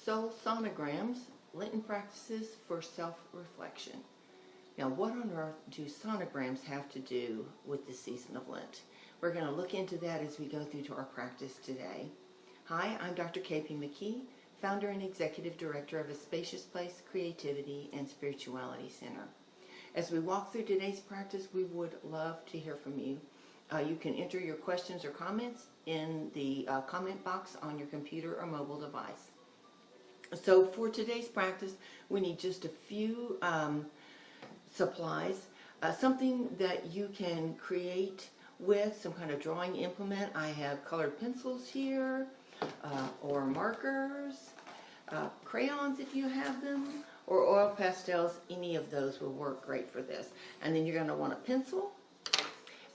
Sonograms, Lenten practices for self-reflection. Now, what on earth do sonograms have to do with the season of Lent? We're going to look into that as we go through to our practice today. Hi, I'm Dr. K.P. McKee, founder and executive director of a Spacious Place Creativity and Spirituality Center. As we walk through today's practice, we would love to hear from you. You can enter your questions or comments in the comment box on your computer or mobile device. So for today's practice, we need just a few supplies, something that you can create with some kind of drawing implement. I have colored pencils here, or markers, crayons if you have them, or oil pastels. Any of those will work great for this. And then you're going to want a pencil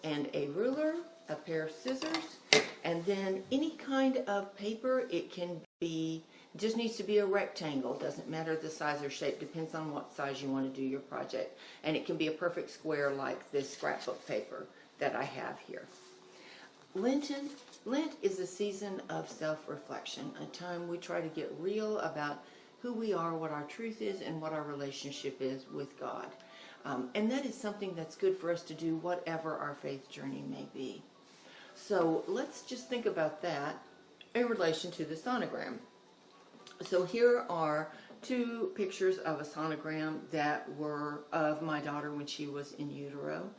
and a ruler, a pair of scissors, and then any kind of paper. It can be, just needs to be a rectangle. Doesn't matter the size or shape, depends on what size you want to do your project. And it can be a perfect square like this scrapbook paper that I have here. Lent is a season of self-reflection, a time we try to get real about who we are, what our truth is, and what our relationship is with God. And that is something that's good for us to do whatever our faith journey may be. So let's just think about that in relation to the sonogram. So here are two pictures of a sonogram that were of my daughter when she was in utero.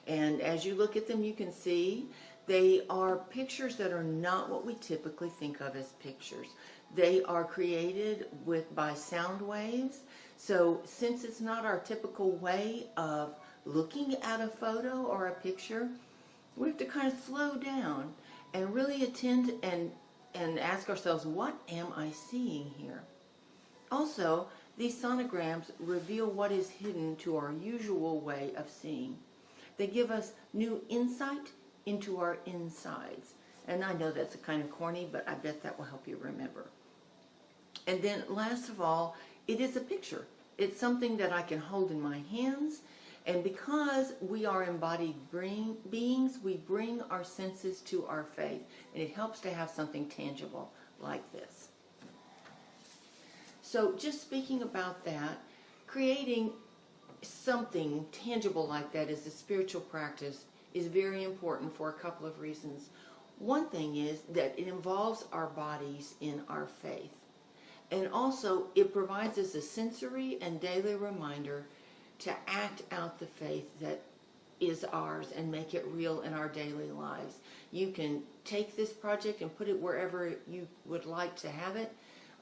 And as you look at them, you can see they are pictures that are not what we typically think of as pictures. They are created by sound waves. So since it's not our typical way of looking at a photo or a picture, we have to kind of slow down and really attend and ask ourselves, what am I seeing here? Also, these sonograms reveal what is hidden to our usual way of seeing. They give us new insight into our insides. And I know that's kind of corny, but I bet that will help you remember. And then last of all, it is a picture. It's something that I can hold in my hands. And because we are embodied beings, we bring our senses to our faith. And it helps to have something tangible like this. So just speaking about that, creating something tangible like that as a spiritual practice is very important for a couple of reasons. One thing is that it involves our bodies in our faith. And also, it provides us a sensory and daily reminder to act out the faith that is ours and make it real in our daily lives. You can take this project and put it wherever you would like to have it,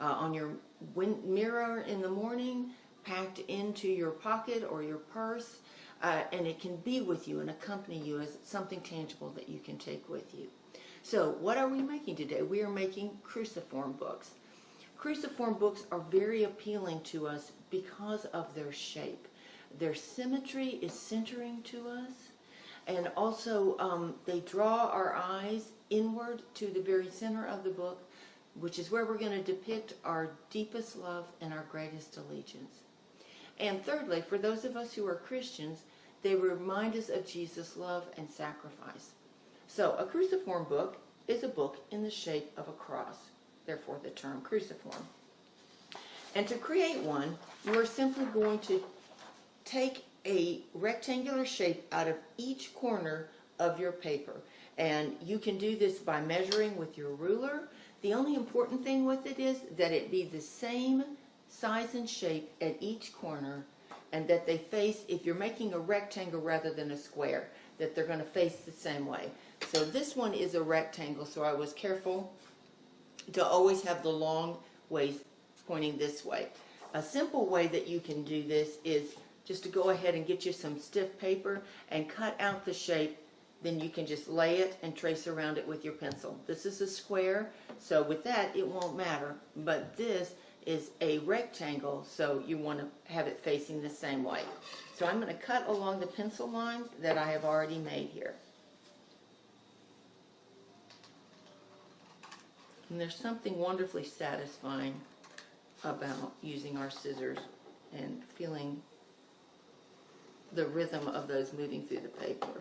on your mirror in the morning, packed into your pocket or your purse, and it can be with you and accompany you as something tangible that you can take with you. So what are we making today? We are making cruciform books. Cruciform books are very appealing to us because of their shape. Their symmetry is centering to us, and also they draw our eyes inward to the very center of the book, which is where we're going to depict our deepest love and our greatest allegiance. And thirdly, for those of us who are Christians, they remind us of Jesus' love and sacrifice. So a cruciform book is a book in the shape of a cross, therefore the term cruciform. And to create one, you are simply going to take a rectangular shape out of each corner of your paper. And you can do this by measuring with your ruler. The only important thing with it is that it be the same size and shape at each corner, and that they face, if you're making a rectangle rather than a square, that they're going to face the same way. So this one is a rectangle, so I was careful to always have the long ways pointing this way. A simple way that you can do this is just to go ahead and get you some stiff paper and cut out the shape. Then you can just lay it and trace around it with your pencil. This is a square, so with that it won't matter, but this is a rectangle, so you want to have it facing the same way. So I'm going to cut along the pencil lines that I have already made here. And there's something wonderfully satisfying about using our scissors and feeling the rhythm of those moving through the paper.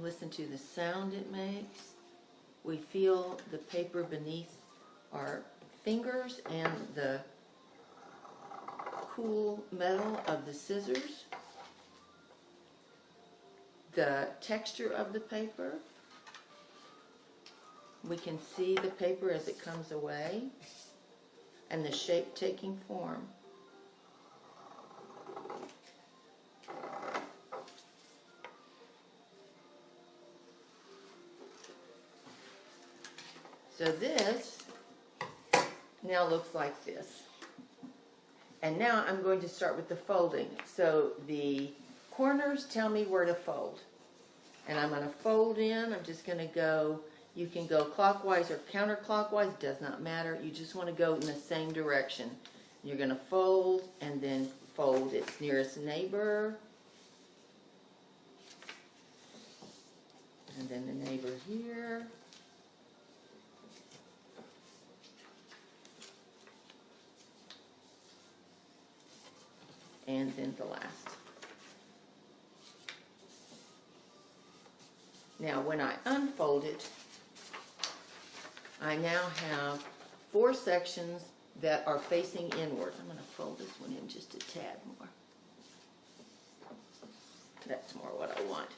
listen to the sound it makes. We feel the paper beneath our fingers and the cool metal of the scissors. The texture of the paper. We can see the paper as it comes away and the shape taking form. So this now looks like this. And now I'm going to start with the folding. So the corners tell me where to fold. And I'm going to fold in. I'm just going to go, you can go clockwise or counterclockwise, does not matter. You just want to go in the same direction. You're going to fold and then fold its nearest neighbor. And then the neighbor here. And then the last. Now when I unfold it, I now have 4 sections that are facing inward. I'm going to fold this one in just a tad more. That's more what I want.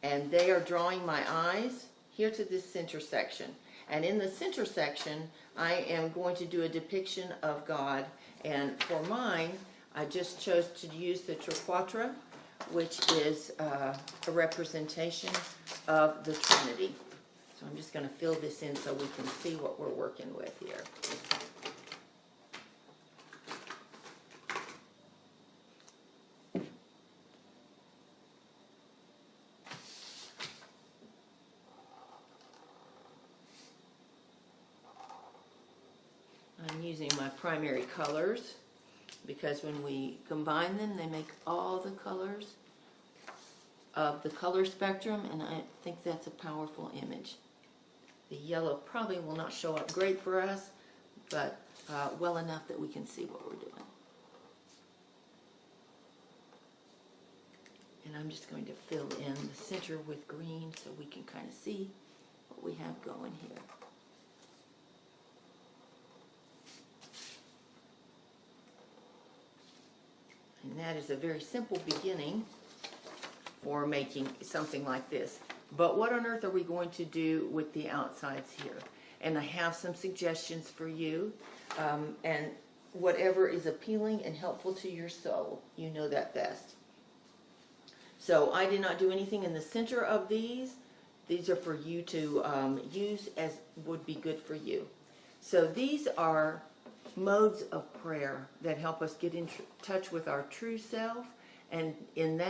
And they are drawing my eyes here to this center section. And in the center section, I am going to do a depiction of God. And for mine, I just chose to use the Triquetra, which is a representation of the Trinity. So I'm just going to fill this in so we can see what we're working with here. I'm using my primary colors, because when we combine them, they make all the colors of the color spectrum, and I think that's a powerful image. The yellow probably will not show up great for us, but well enough that we can see what we're doing. And I'm just going to fill in the center with green so we can kind of see what we have going here. And that is a very simple beginning for making something like this. But what on earth are we going to do with the outsides here? And I have some suggestions for you. And whatever is appealing and helpful to your soul, you know that best. So I did not do anything in the center of these. These are for you to use as would be good for you. So these are modes of prayer that help us get in touch with our true self, and in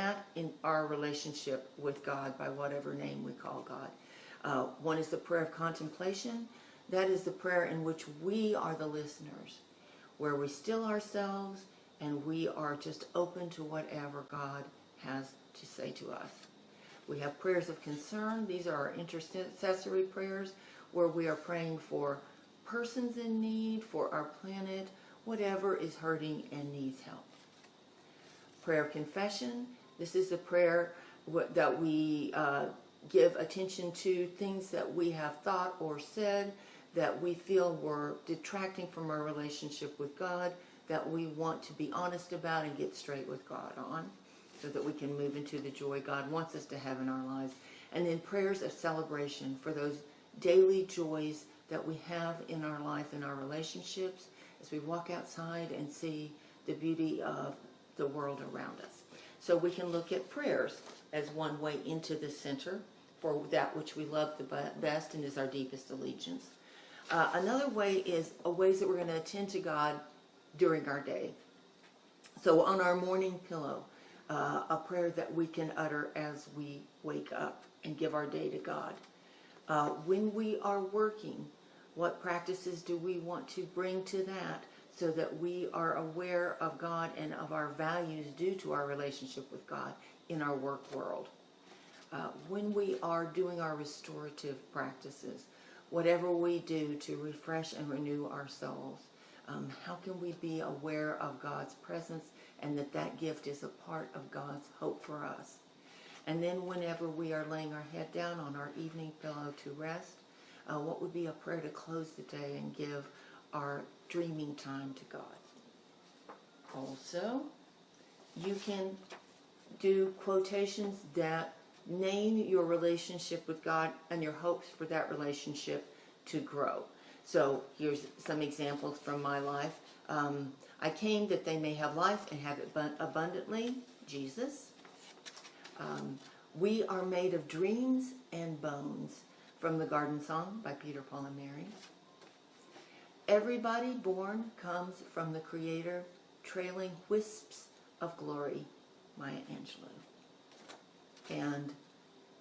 our relationship with God by whatever name we call God. One is the prayer of contemplation. That is the prayer in which we are the listeners, where we still ourselves and we are just open to whatever God has to say to us. We have prayers of concern. These are our intercessory prayers, where we are praying for persons in need, for our planet, whatever is hurting and needs help. Prayer of confession. This is a prayer that we give attention to things that we have thought or said that we feel were detracting from our relationship with God, that we want to be honest about and get straight with God on, so that we can move into the joy God wants us to have in our lives. And then prayers of celebration for those daily joys that we have in our life, in our relationships, as we walk outside and see the beauty of the world around us. So we can look at prayers as one way into the center for that which we love the best and is our deepest allegiance. Another way is ways that we're going to attend to God during our day. So on our morning pillow, a prayer that we can utter as we wake up and give our day to God. When we are working, what practices do we want to bring to that so that we are aware of God and of our values due to our relationship with God in our work world? When we are doing our restorative practices, whatever we do to refresh and renew our souls, how can we be aware of God's presence and that gift is a part of God's hope for us? And then whenever we are laying our head down on our evening pillow to rest, what would be a prayer to close the day and give our dreaming time to God? Also, you can do quotations that name your relationship with God and your hopes for that relationship to grow. So here's some examples from my life. I came that they may have life and have it abundantly. Jesus. We are made of dreams and bones, from the Garden Song by Peter, Paul, and Mary. Everybody born comes from the Creator, trailing wisps of glory, Maya Angelou. And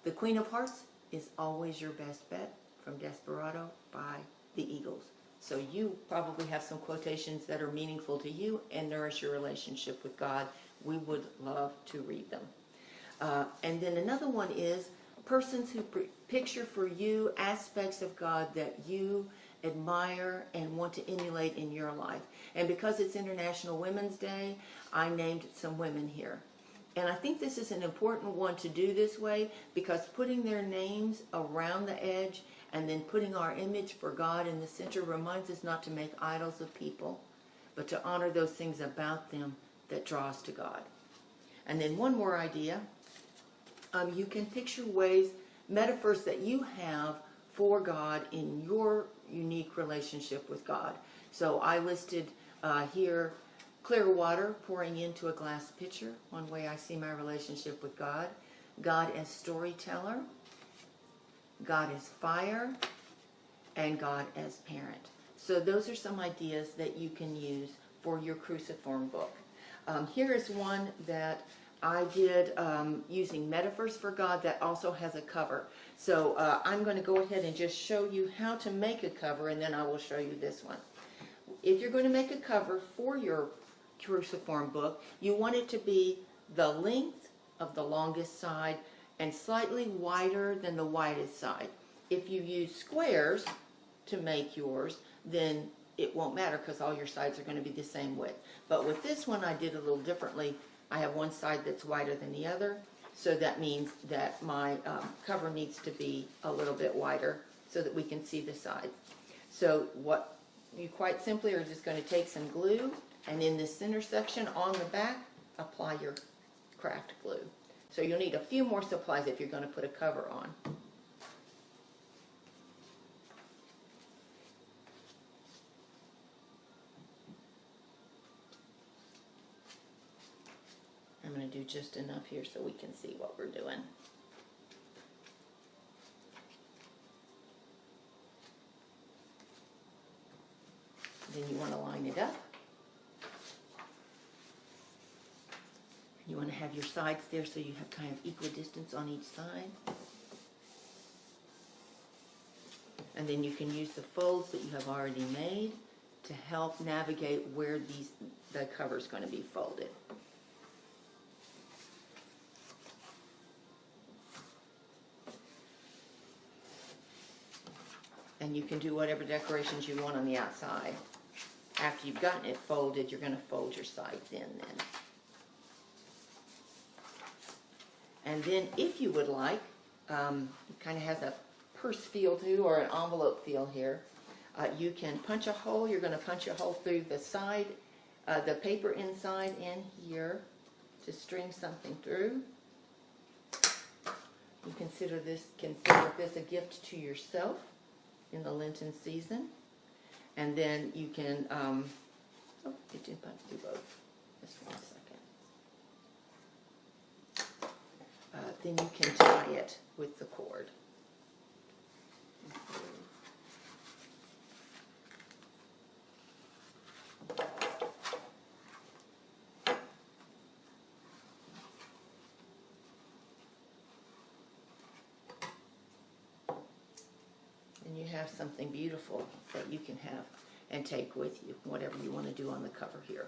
The Queen of Hearts is always your best bet, from Desperado by the Eagles. So you probably have some quotations that are meaningful to you and nourish your relationship with God. We would love to read them. And then another one is persons who picture for you aspects of God that you admire and want to emulate in your life. And because it's International Women's Day, I named some women here. And I think this is an important one to do this way, because putting their names around the edge and then putting our image for God in the center reminds us not to make idols of people, but to honor those things about them that draw us to God. And then one more idea. You can picture ways, metaphors that you have for God in your unique relationship with God. So I listed here clear water pouring into a glass pitcher, one way I see my relationship with God. God as storyteller, God as fire, and God as parent. So those are some ideas that you can use for your Cruciform book. Here is one that I did using metaphors for God that also has a cover. So I'm going to go ahead and just show you how to make a cover, and then I will show you this one. If you're going to make a cover for your Cruciform book, you want it to be the length of the longest side and slightly wider than the widest side. If you use squares to make yours, then it won't matter because all your sides are going to be the same width. But with this one, I did a little differently. I have one side that's wider than the other, so that means that my cover needs to be a little bit wider so that we can see the side. So what you quite simply are just going to take some glue, and in this center section on the back, apply your craft glue. So you'll need a few more supplies if you're going to put a cover on. I'm going to do just enough here so we can see what we're doing. Then you want to line it up. You want to have your sides there so you have kind of equal distance on each side. And then you can use the folds that you have already made to help navigate where the cover is going to be folded. And you can do whatever decorations you want on the outside. After you've gotten it folded, you're going to fold your sides in then. And then if you would like, it kind of has a purse feel too, or an envelope feel here. You can punch a hole. You're going to punch a hole through the side, the paper inside in here to string something through. You consider this a gift to yourself in the Lenten season. And then you can, it didn't punch through both. Just 1 second. Then you can tie it with the cord. And you have something beautiful that you can have and take with you, whatever you want to do on the cover here.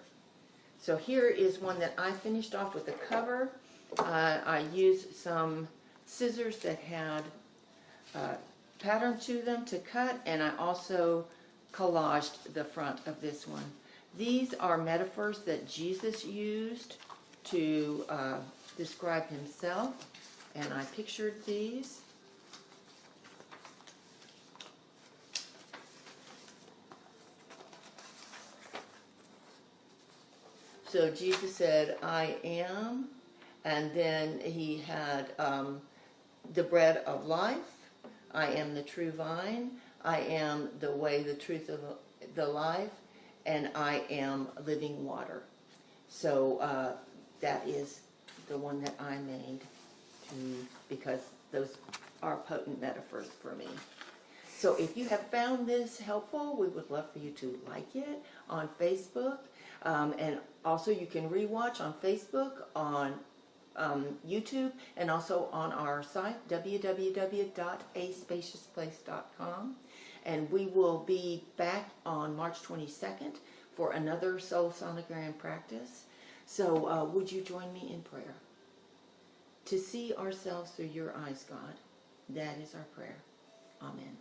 So here is one that I finished off with a cover. I used some scissors that had pattern to them to cut, and I also collaged the front of this one. These are metaphors that Jesus used to describe himself and I pictured these. So Jesus said, I am, and then he had the bread of life. I am the true vine. I am the way, the truth, of the life, and I am living water. So that is the one that I made because those are potent metaphors for me. So if you have found this helpful, we would love for you to like it on Facebook. And also you can rewatch on Facebook, on YouTube, and also on our site, www.aspaciousplace.com. And we will be back on March 22nd for another soul sonogram practice. So would you join me in prayer? To see ourselves through your eyes, God, that is our prayer. Amen.